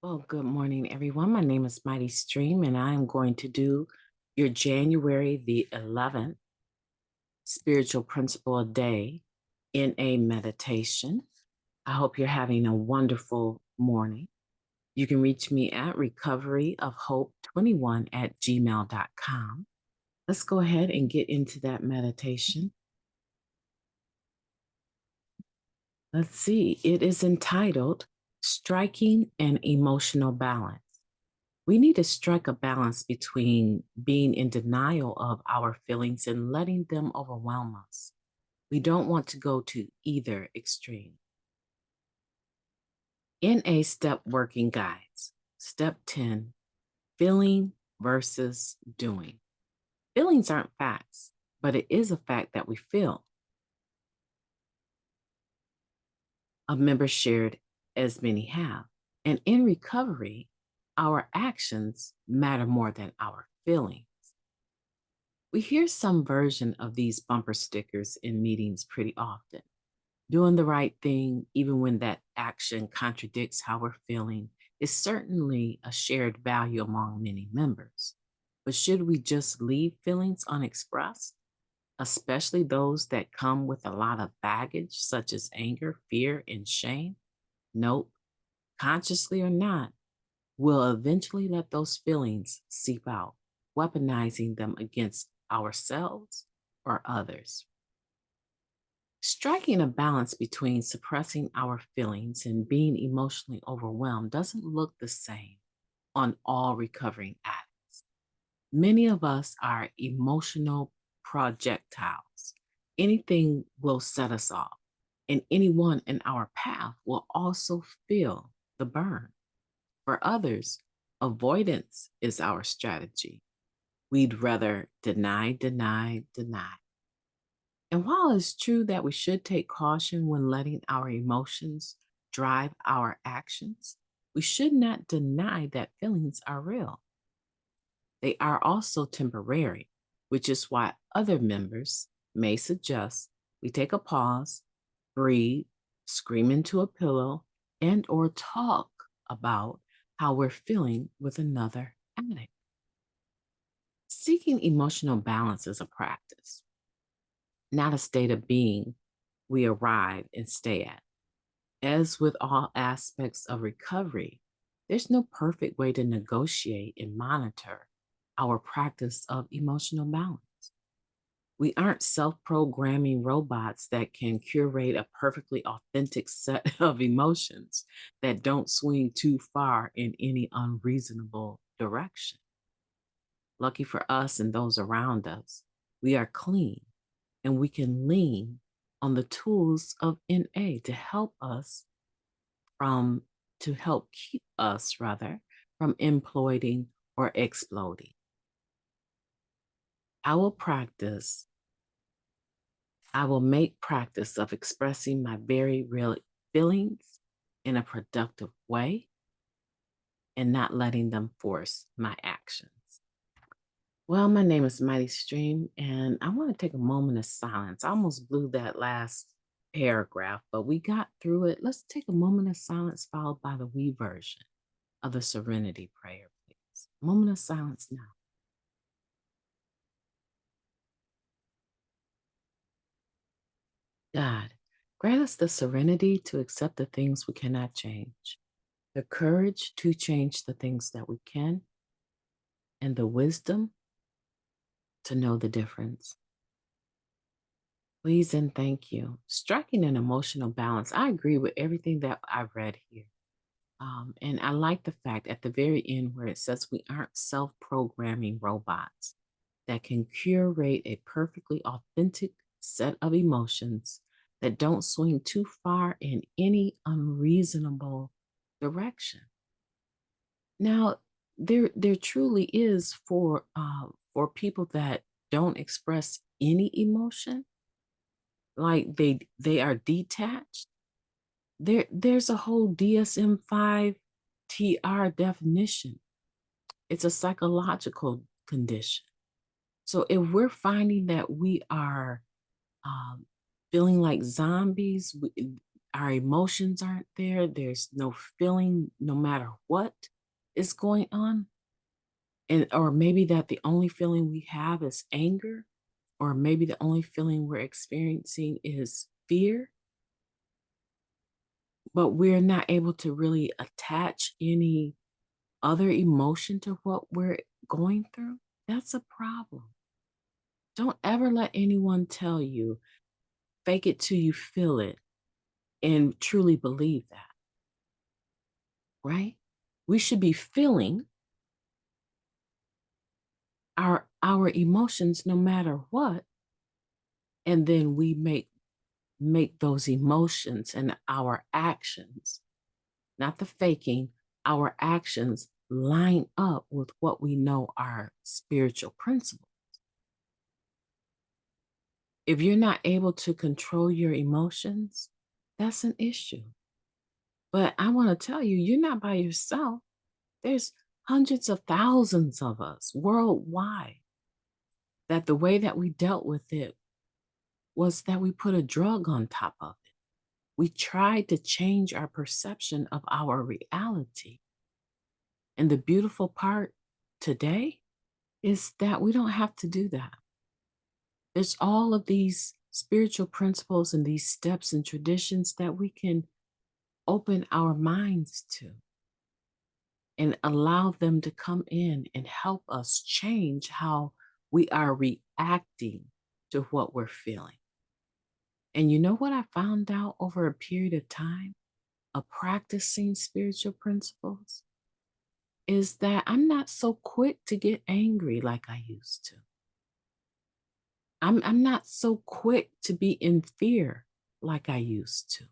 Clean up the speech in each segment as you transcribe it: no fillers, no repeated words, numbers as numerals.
Well, good morning, everyone. My name is Mighty Stream, and I am going to do your January the 11th spiritual principle a day in a meditation. I hope you're having a wonderful morning. You can reach me at recoveryofhope21@gmail.com. Let's go ahead and get into that meditation. Let's see, it is entitled Striking an Emotional Balance. We need to strike a balance between being in denial of our feelings and letting them overwhelm us. We don't want to go to either extreme. In a step working guides, step 10, feeling versus doing. Feelings aren't facts, but it is a fact that we feel. A member shared, as many have. And in recovery, our actions matter more than our feelings. We hear some version of these bumper stickers in meetings pretty often. Doing the right thing, even when that action contradicts how we're feeling, is certainly a shared value among many members. But should we just leave feelings unexpressed, especially those that come with a lot of baggage, such as anger, fear, and shame? Nope. Consciously or not, we'll eventually let those feelings seep out, weaponizing them against ourselves or others. Striking a balance between suppressing our feelings and being emotionally overwhelmed doesn't look the same on all recovering addicts. Many of us are emotional projectiles. Anything will set us off, and anyone in our path will also feel the burn. For others, avoidance is our strategy. We'd rather deny, deny, deny. And while it's true that we should take caution when letting our emotions drive our actions, we should not deny that feelings are real. They are also temporary, which is why other members may suggest we take a pause, breathe, scream into a pillow, and or talk about how we're feeling with another addict. Seeking emotional balance is a practice, not a state of being we arrive and stay at. As with all aspects of recovery, there's no perfect way to negotiate and monitor our practice of emotional balance. We aren't self programming robots that can curate a perfectly authentic set of emotions that don't swing too far in any unreasonable direction. Lucky for us and those around us, we are clean and we can lean on the tools of NA to help us from, to help keep us rather, from imploding or exploding. I will practice, I will make practice of expressing my very real feelings in a productive way and not letting them force my actions. Well, my name is Mighty Stream, and I want to take a moment of silence. I almost blew that last paragraph, but we got through it. Let's take a moment of silence followed by the we version of the Serenity Prayer, please. Moment of silence now. God, grant us the serenity to accept the things we cannot change, the courage to change the things that we can, and the wisdom to know the difference. Please and thank you. Striking an emotional balance. I agree with everything that I read here. And I like the fact at the very end where it says we aren't self programming robots that can curate a perfectly authentic set of emotions that don't swing too far in any unreasonable direction. Now, there truly is for people that don't express any emotion, like they are detached. There's a whole DSM-5 TR definition. It's a psychological condition. So if we're finding that we are um, feeling like zombies, our emotions aren't there. There's no feeling no matter what is going on. And or maybe that the only feeling we have is anger, or maybe the only feeling we're experiencing is fear, but we're not able to really attach any other emotion to what we're going through. That's a problem. Don't ever let anyone tell you, fake it till you feel it, and truly believe that, right? We should be feeling our emotions no matter what, and then we make those emotions and our actions, not the faking, our actions line up with what we know are spiritual principles. If you're not able to control your emotions, that's an issue. But I want to tell you, you're not by yourself. There's hundreds of thousands of us worldwide that the way that we dealt with it was that we put a drug on top of it. We tried to change our perception of our reality. And the beautiful part today is that we don't have to do that. There's all of these spiritual principles and these steps and traditions that we can open our minds to and allow them to come in and help us change how we are reacting to what we're feeling. And you know what I found out over a period of time of practicing spiritual principles? Is that I'm not so quick to get angry like I used to. I'm not so quick to be in fear like I used to.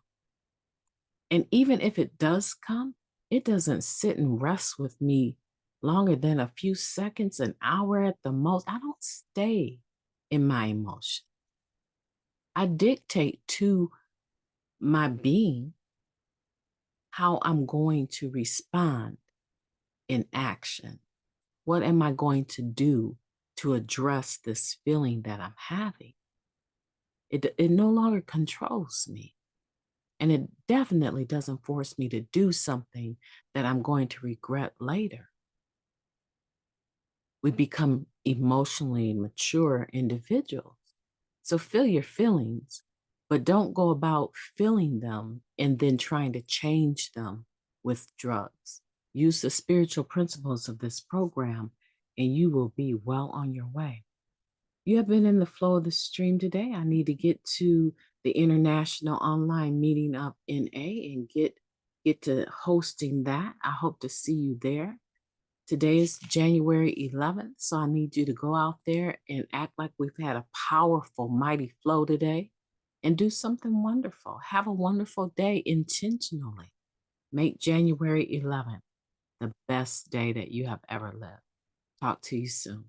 And even if it does come, it doesn't sit and rest with me longer than a few seconds, an hour at the most. I don't stay in my emotion. I dictate to my being how I'm going to respond in action. What am I going to do to address this feeling that I'm having? It no longer controls me. And it definitely doesn't force me to do something that I'm going to regret later. We become emotionally mature individuals. So feel your feelings, but don't go about feeling them and then trying to change them with drugs. Use the spiritual principles of this program, and you will be well on your way. You have been in the flow of the stream today. I need to get to the international online meeting of NA and get to hosting that. I hope to see you there. Today is January 11th, so I need you to go out there and act like we've had a powerful, mighty flow today and do something wonderful. Have a wonderful day intentionally. Make January 11th the best day that you have ever lived. Talk to you soon.